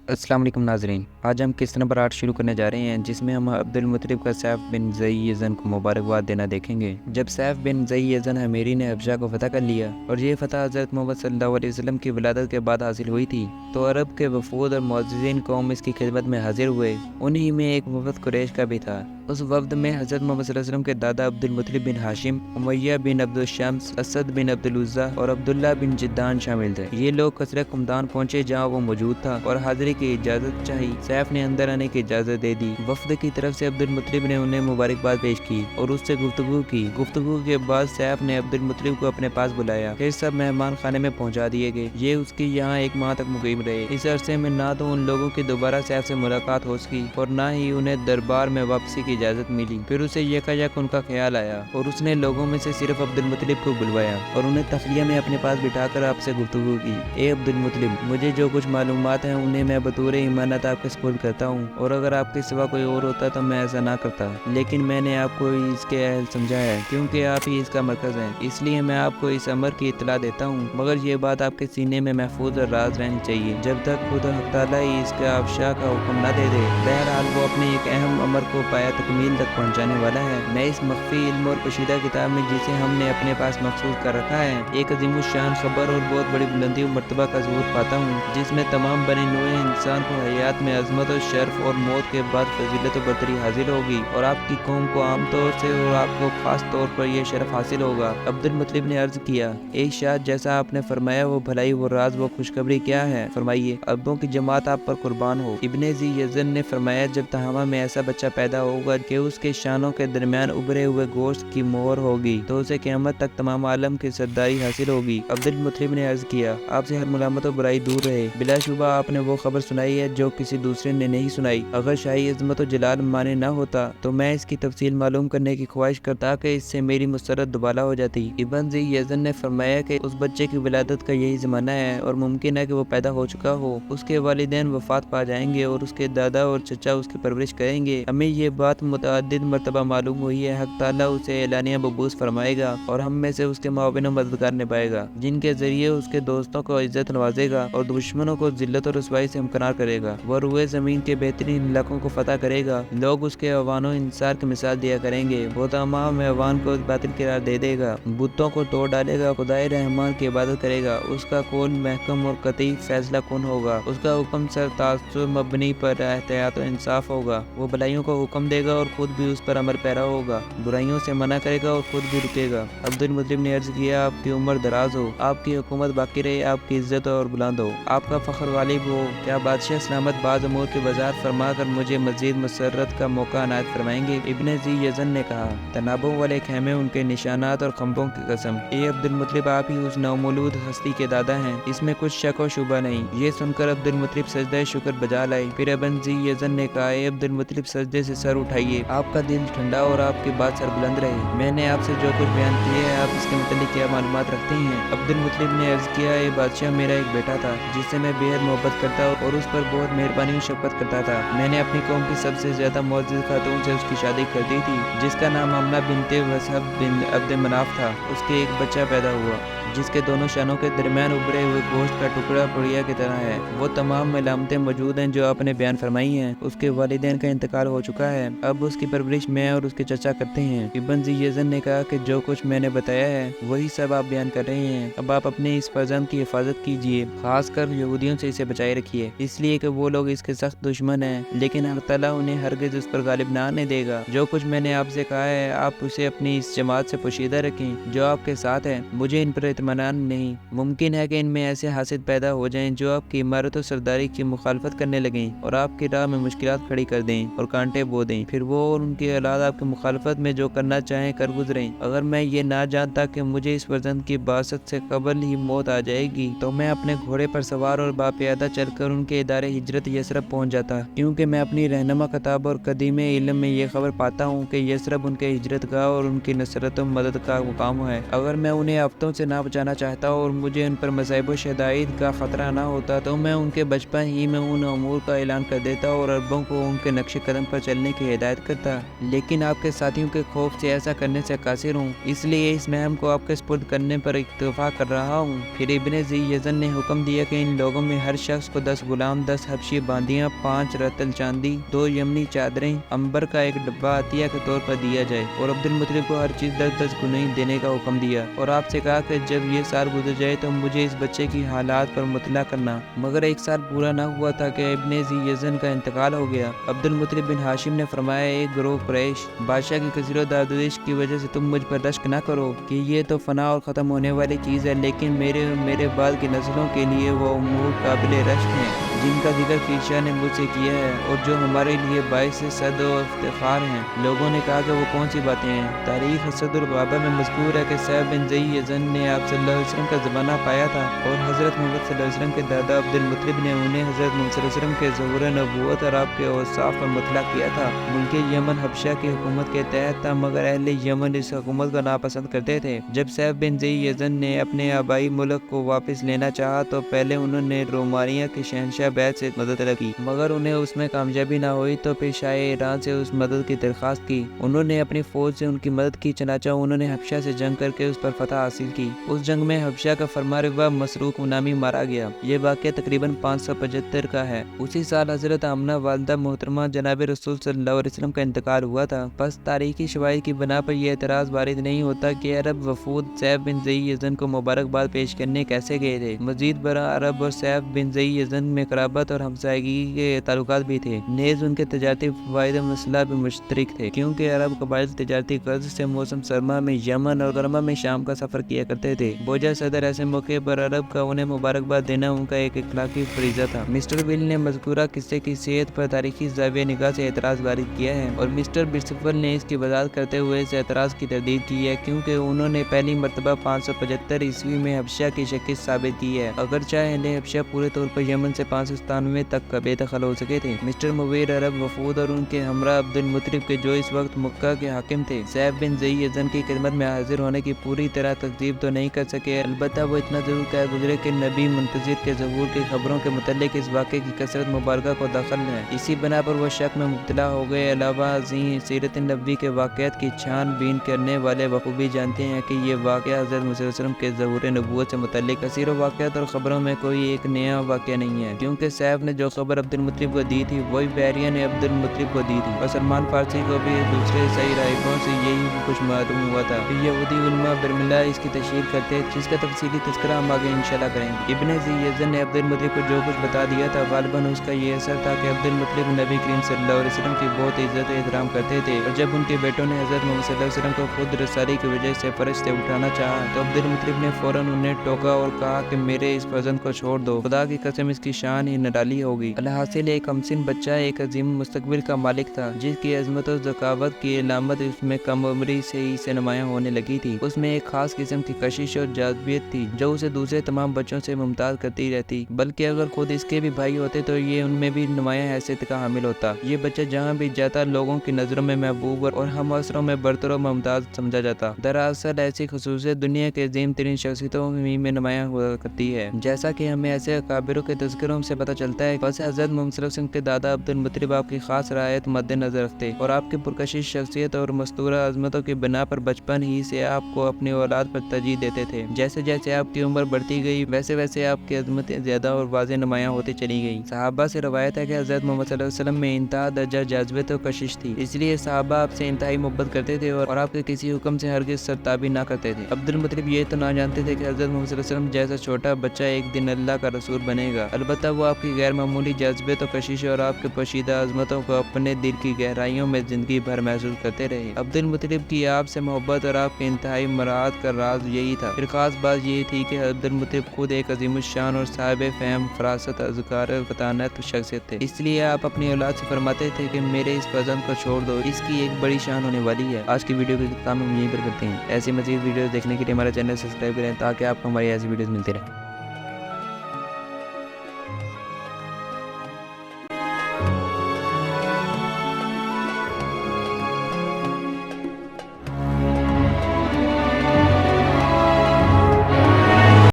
अस्सलाम वालेकुम नाज़रीन। आज हम किस्सा नंबर 8 शुरू करने जा रहे हैं, जिसमें हम अब्दुल मुत्तलिब का सैफ बिन ज़ई यज़न को मुबारकबाद देना देखेंगे। जब सैफ बिन ज़ई यज़न हमेरी ने हबशा को फ़तह कर लिया और ये फ़तह हज़रत मोहम्मद सल्लल्लाहु अलैहि वसल्लम की विलादत के बाद हासिल हुई थी, तो अरब के वफूद और मुअज़्ज़िज़ीन कौम इसकी खिदमत में हाजिर हुए। उन्हीं में एक वफ़द कुरैश का भी था। उस वफ़द में हज़रत मोहम्मद सल्लल्लाहु अलैहि वसल्लम के दादा अब्दुल मुत्तलिब बिन हाशिम, उमय्या बिन अब्दुल शम्स, असद बिन अब्दुल उज़्ज़ा और अब्दुल्लाह बिन जिद्दान शामिल थे। ये लोग कसरे कुमदान पहुंचे जहां वो मौजूद था और हाजिरी की इजाज़त चाहिए। सैफ ने अंदर आने की इजाज़त दे दी। वफ़द की तरफ से अब्दुल मुत्तलिब ने उन्हें मुबारकबाद पेश की और उससे गुफ्तगू की। गुफ्तगू के बाद सैफ ने अब्दुल मुत्तलिब को अपने पास बुलाया। फिर सब मेहमान खाने में पहुंचा दिए गए। ये उसकी यहाँ 1 माह तक मुकीम रहे। इस अरसे में ना तो उन लोगों की दोबारा सैफ से मुलाकात हो सकी और ना ही उन्हें दरबार में वापसी की इजाज़त मिली। फिर उसे यकायक उनका ख्याल आया और उसने लोगों में से सिर्फ अब्दुल मुत्तलिब को बुलवाया और उन्हें तखलिया में अपने पास बिठाकर आपसे गुफ्तगू की। ए अब्दुल मुत्तलिब, मुझे जो कुछ मालूमात हैं उन्हें मैं बतौर ईमानत आपके सुपुर्द करता हूँ और अगर आपके सिवा कोई और होता तो मैं ऐसा ना करता, लेकिन मैंने आपको इसके अहल समझा है क्योंकि आप ही इसका मरकज़ हैं, इसलिए मैं आपको इस अमर की इत्तला देता हूँ, मगर ये बात आपके सीने में महफूज और राज रहनी चाहिए जब तक खुद हक़ तआला ही इसका अफशा का हुक्म न दे दे। बहरहाल वो अपने एक अहम अमर को पाया तकमील तक पहुँचाने वाला है। मैं इस मख्फी इल्म और पोशीदा किताब में जिसे हमने अपने पास मखसूस कर रखा है, एक अज़ीमुश्शान खबर और बहुत बड़ी बुलंदी और मर्तबा का ज़हूर पाता हूँ, जिसमें तमाम बनी नूए इंसान को हयात में अजमत और शर्फ और मौत के बाद फजीलत और बरतरी हासिल होगी और आपकी कौम को आम तौर से और आपको खास तौर पर यह शर्फ हासिल होगा। अब्दुल मुत्तलिब ने अर्ज किया, ए शाह, जैसा आपने फरमाया वो भलाई, वो राज, वो खुशखबरी क्या है? फरमाइए। अरबों की जमात आप पर कुर्बान हो। इब्ने ज़ी यज़न ने फरमाया, जब तहामा में ऐसा बच्चा पैदा होगा कि उसके शानों के दरमियान उभरे हुए गोश्त की मोहर होगी तो उसे क़यामत तक तमाम आलम की सरदारी हासिल होगी। अब्दुल मुत्तलिब ने अर्ज किया, आपसे हर मुलामत और बुराई दूर रहे। बिलाशुबा आपने वो खबर सुनाई है जो किसी दूसरे ने नहीं सुनाई। अगर शाही अजमत और जलाल माने न होता तो मैं इसकी तफसील मालूम करने की ख्वाहिश करता कि इससे मेरी मुसरत दुबाला हो जाती। इब्न ज़ी यज़न ने फरमाया कि उस बच्चे की विलादत का यही ज़माना है और मुमकिन है कि वो पैदा हो चुका हो। उसके वालिदैन वफात पा जाएंगे और उसके दादा और चचा उसकी परवरिश करेंगे। हमें ये बात मुतअद्दिद मरतबा मालूम हुई है, हक़ तआला उसे एलानिया बबूस फरमाएगा और हम में से उसके मुआविन और मददगार निभाएगा, जिनके जरिए उसके दोस्तों को इज्जत नवाजेगा और दुश्मनों को जिल्लत और रुसवाई से हमकनार करेगा। वह रुए ज़मीन के बेहतरीन इलाकों को फतह करेगा। लोग उसके अवानो इंसार की मिसाल दिया करेंगे। वो तमाम अवान को बातिल करार दे देगा, बुतों को तोड़ डालेगा, खुदाए रहमान की इबादत करेगा। उसका कौल महकम और कतई फैसला कौन होगा। उसका हुक्म सर तासुब मबनी पर एहतियात और इंसाफ होगा। वो भलाइयों को हुक्म देगा और खुद भी उस पर अमर पैरा होगा, बुराइयों से मना करेगा और खुद भी रुकेगा। अब्दुल मुत्तलिब ने अर्ज किया, आपकी उम्र दराज हो, आपकी हुकूमत बाकी रहे, आपकी इज्जत और बुलंद हो, आपका फ़ख्र गालिब हो। क्या बादशाह सलामत बाज़ अमूर के बाजार फरमा कर मुझे मज़ीद मसरत का मौका अनायत फरमाएंगे? इब्ने ज़ी यज़न ने कहा, तनाबों वाले खेमे, उनके निशानात और खंभों की कसम, ए अब्दुल मुत्तलिब, आप ही उस नौमौलूद हस्ती के दादा हैं, इसमें कुछ शक और शुबा नहीं। ये सुनकर अब्दुल मुत्तलिब सजदा शुक्र बजा लाए। फिर इब्न ज़ी यज़न ने कहा, ए अब्दुल मुत्तलिब, सजदे से सर उठाइए, आपका दिल ठंडा और आपकी बात सरबुलंद रहे। मैंने आपसे जो कुछ बयान किया है, आप इसके मुतालिक क्या मालूमात रखते हैं? अब्दुल मुत्तलिब ने अर्ज किया, ए बादशाह, मेरा एक बेटा था जिससे मैं बेहद मोहब्बत करता और उस पर बहुत मेहरबानी और शफकत करता था। मैंने अपनी कौम की सबसे ज्यादा मुअज़्ज़ज़ खातून से उसकी शादी कर दी थी, जिसका नाम आमना बिनते वसहब बिन अब्द मनाफ था। उसके एक बच्चा पैदा हुआ जिसके दोनों शानों के दरमियान उभरे हुए गोश्त का टुकड़ा पुड़िया की तरह है। वो तमाम मलामतें मौजूद हैं जो आपने बयान फरमाई हैं। उसके वालिदैन का इंतकाल हो चुका है, अब उसकी परवरिश मैं और उसके चचा करते हैं। इब्न ज़ी यज़न ने कहा कि जो कुछ मैंने बताया है वही सब आप बयान कर रहे हैं। अब आप अपने इस फर्जंद की हिफाजत कीजिए, खासकर यहूदियों से इसे बचाए रखिए, इसलिए कि वो लोग इसके सख्त दुश्मन हैं, लेकिन हक़ तआला उन्हें हरगिज़ उस पर गालिब ना आने देगा। जो कुछ मैंने आपसे कहा है आप उसे अपनी इस जमात से पोशीदा रखें जो आपके साथ है। मुझे इन पर इत्मीनान नहीं। मुमकिन है कि इनमें ऐसे हासिद पैदा हो जाएं जो आपकी इमारत और सरदारी की मुखालफत करने लगें और आपकी राह में मुश्किलात खड़ी कर दें और कांटे बो दें। फिर वो और उनकी औलाद आपकी मुखालफत में जो करना चाहें कर गुजरें। अगर मैं ये ना जानता कि मुझे इस फर्जंद की बासत से कबल ही मौत आ जाएगी तो मैं अपने घोड़े पर सवार और बापियादा चलकर उनके इदारे हिजरत यसरब पहुंच जाता, क्योंकि मैं अपनी रहनुमा किताब और कदीमे इल्म में ये खबर पाता हूँ कि यसरब उनके हिजरत गाह और उनकी नसरत और मदद का मुकाम है। अगर मैं उन्हें हफ्तों से ना बचाना चाहता और मुझे उन पर मसाइब शदाइद का खतरा ना होता तो मैं उनके बचपन ही में उन अमूर का ऐलान कर देता और अरबों को उनके नक्शे कदम पर चलने की हिदायत ہدایت کرتا، لیکن آپ کے ساتھیوں کے خوف سے ایسا کرنے سے قاصر ہوں، اس لیے اس مہم کو آپ کے سپرد کرنے پر اکتفا کر رہا ہوں۔ پھر ابن ذی یزن نے حکم دیا کہ ان لوگوں میں ہر شخص کو 10 غلام، 10 حبشی باندیاں، 5 رتل چاندی، 2 یمنی چادریں، عنبر کا ایک ڈبہ عطیہ کے طور پر دیا جائے، اور عبد المطلب کو ہر چیز 10 گنی دینے کا حکم دیا، اور آپ سے کہا کہ جب یہ سال گزر جائے تو مجھے اس بچے کی حالات پر مطلع کرنا۔ مگر 1 سال پورا نہ ہوا تھا کہ ابن ذی یزن کا انتقال ہو گیا۔ عبد المطلب بن ہاشم نے فرمایا، ایک گروہ قریش بادشاہ کی کثیر و دادویش کی وجہ سے تم مجھ پر رشک نہ کرو کہ یہ تو فنا اور ختم ہونے والی چیز ہے، لیکن میرے اور میرے بعد کی نسلوں کے لیے وہ امور قابل رشک ہیں جن کا ذکر کیشا نے مجھ سے کیا ہے، اور جو ہمارے لیے باعث صد و افتخار ہیں۔ لوگوں نے کہا کہ وہ کون سی باتیں ہیں؟ تاریخ اسد الغابہ میں مذکور ہے کہ صہیب بن ذی یزن نے آپ صلی اللہ علیہ وسلم کا زمانہ پایا تھا، اور حضرت محمد صلی اللہ علیہ وسلم کے دادا عبد المطلب نے انہیں حضرت محمد صلی اللہ علیہ وسلم کے ظہور نبوت اور آپ کے اوصاف پر مطلع کیا تھا۔ ملک یمن حبشہ کی حکومت کے تحت تھا، مگر اہل یمن اس حکومت کو ناپسند کرتے تھے۔ جب صہیب بن ذی یزن نے اپنے آبائی ملک کو واپس لینا چاہا تو پہلے انہوں نے رومانیہ کے شہنشاہ بیت سے مدد طلب کی، مگر انہیں اس میں کامیابی نہ ہوئی تو پھر شاہ ایران سے اس مدد کی درخواست کی۔ انہوں نے اپنی فوج سے ان کی مدد کی، چنانچہ انہوں نے حبشہ سے جنگ کر کے اس پر فتح حاصل کی۔ اس جنگ میں حبشہ کا فرمانروا مسروق نامی مارا گیا۔ یہ واقعہ تقریباً 575 کا ہے۔ اسی سال حضرت آمنہ والدہ محترمہ جناب رسول صلی اللہ علیہ وسلم کا انتقال ہوا تھا۔ بس تاریخی شواہد کی بنا پر یہ اعتراض وارد نہیں ہوتا کہ عرب وفود صہیب بن ذی یزن کو مبارکباد پیش کرنے کیسے گئے تھے۔ مزید برآں عرب اور صہیب بن ذی یزن میں قرابت اور ہمسائیگی کے تعلقات بھی تھے، نیز ان کے تجارتی فوائد و مسئلہ بھی مشترک تھے، کیونکہ عرب قبائل تجارتی غرض سے موسم سرما میں یمن اور گرما میں شام کا سفر کیا کرتے تھے۔ بوجہ صدر ایسے موقع پر عرب کا انہیں مبارکباد دینا ان کا ایک اخلاقی فریضہ تھا۔ مسٹر ویل نے مذکورہ قصے کی صحت پر تاریخی زاویہ نگاہ سے اعتراض وارد کیا ہے، اور مسٹر برسفل نے اس کی وضاحت کرتے ہوئے اس اعتراض کی تردید کی ہے، کیونکہ انہوں نے پہلی مرتبہ 575 عیسوی میں حبشہ کی شکست ثابت کی ہے، اگرچہ اہل حبشہ پورے طور پر یمن سے 597 تک بے دخل ہو سکے تھے۔ مسٹر مویر عرب وفود اور ان کے ہمراہ عبد المطلب کے جو اس وقت مکہ کے حاکم تھے، صہیب بن ذی یزن کی خدمت میں حاضر ہونے کی پوری طرح تکذیب تو نہیں کر سکے، البتہ وہ اتنا ضرور کہہ گزرے کہ نبی منتظر کے ظہور کی خبروں کے متعلق اس واقعے کی کثرت مبارکہ کو دخل ہے، اسی بنا پر وہ شک میں مبتلا ہو گئے۔ علاوہ ازیں سیرت نبوی کے واقعات کی چھان بین کرنے والے بخوبی جانتے ہیں کہ یہ واقعہ حضرت محمد صلی اللہ علیہ وسلم کے ظہور نبوت سے متعلق کثیر واقعات اور خبروں میں کوئی ایک نیا واقعہ نہیں ہے، کیونکہ صہیب نے جو خبر عبد المطلب کو دی تھی وہی بحریہ نے عبد المطلب کو دی تھی، اور سلمان فارسی کو بھی دوسرے صحیح رائفوں سے یہی کچھ معلوم ہوا تھا۔ پھر یہودی علماء برملا اس کی تشہیر کرتے ہیں، جس کا تفصیلی تذکرہ ہم آگے انشاءاللہ کریں گے۔ ابن ذی یزن نے عبد المطلب کو جو کچھ بتا دیا تھا، غالباً اس کا یہ اثر تھا کہ عبد المطلب نبی کریم صلی اللہ علیہ وسلم کی بہت عزت و احترام کرتے تھے، اور جب ان کے بیٹوں نے حضرت محمد صلی اللہ علیہ وسلم کو خود رسالی کی وجہ سے فرش سے اٹھانا چاہا تو عبد المطلب نے فوراً انہیں ٹوکا اور کہا کہ میرے اس فرزند کو چھوڑ دو، خدا کی قسم اس کی شان ہی نرالی ہوگی۔ الحاصل ایک کمسن بچہ ایک عظیم مستقبل کا مالک تھا، جس کی عظمت و ذکاوت کی علامت اس میں کم عمری سے ہی سے نمایاں ہونے لگی تھی۔ اس میں ایک خاص قسم کی کشش اور جاذبیت تھی جو اسے دوسرے تمام بچوں سے ممتاز کرتی رہتی، بلکہ اگر خود اس کے بھی بھائی ہوتے تو یہ ان میں بھی نمایاں حیثیت کا حامل ہوتا۔ یہ بچہ جہاں بھی جاتا لوگوں کی نظروں میں محبوب اور ہم عصروں میں برتر و ممتاز سمجھا جاتا۔ دراصل ایسی خصوصیت دنیا کے عظیم ترین شخصیتوں میں نمایاں ہوا کرتی ہے، جیسا کہ ہمیں ایسے اکابروں کے تذکروں سے پتہ چلتا ہے۔ بس حضرت محمد صلی اللہ علیہ وسلم کے دادا عبد المطلب آپ کی خاص رعایت مد نظر رکھتے اور آپ کی پرکشش شخصیت اور مستورہ عظمتوں کی بنا پر بچپن ہی سے آپ کو اپنی اولاد پر ترجیح دیتے تھے۔ جیسے جیسے آپ کی عمر بڑھتی گئی ویسے ویسے آپ کی عظمتیں زیادہ اور واضح نمایاں ہوتی چلی گئیں۔ صحابہ سے روایت ہے کہ حضرت محمد صلی اللہ علیہ وسلم میں انتہا درجہ جاذبیت و کشش تھی، اس لیے صحابہ آپ سے انتہائی محبت کرتے تھے اور آپ کے کسی حکم سے ہرگز سرتابی نہ کرتے تھے۔ عبد المطلب یہ تو نہ جانتے تھے کہ حضرت محمد صلی اللہ علیہ وسلم جیسا چھوٹا بچہ ایک دن اللہ کا رسول بنے گا، البتہ وہ آپ کی غیر معمولی جاذبیت و کشش اور آپ کے پوشیدہ عظمتوں کو اپنے دل کی گہرائیوں میں زندگی بھر محسوس کرتے رہے۔ عبد المطلب کی آپ سے محبت اور آپ کی انتہائی مراعات کا راز یہی تھا۔ پھر خاص بات یہ تھی کہ عبد المطلب خود ایک عظیم الشان اور صاحب فہم، فراست، اذکار و فطانت شخصیت تھے، اس لیے آپ اپنی اولاد سے فرماتے تھے کہ میرے اس فرزند کو چھوڑ دو، اس کی ایک بڑی شان ہونے والی ہے۔ آج کی ویڈیو کا اختتام ہم یہیں پر کرتے ہیں۔ ایسی مزید ویڈیوز دیکھنے کے لیے ہمارا چینل سبسکرائب کریں تاکہ آپ کو ہماری ایسی ویڈیوز ملتی رہیں۔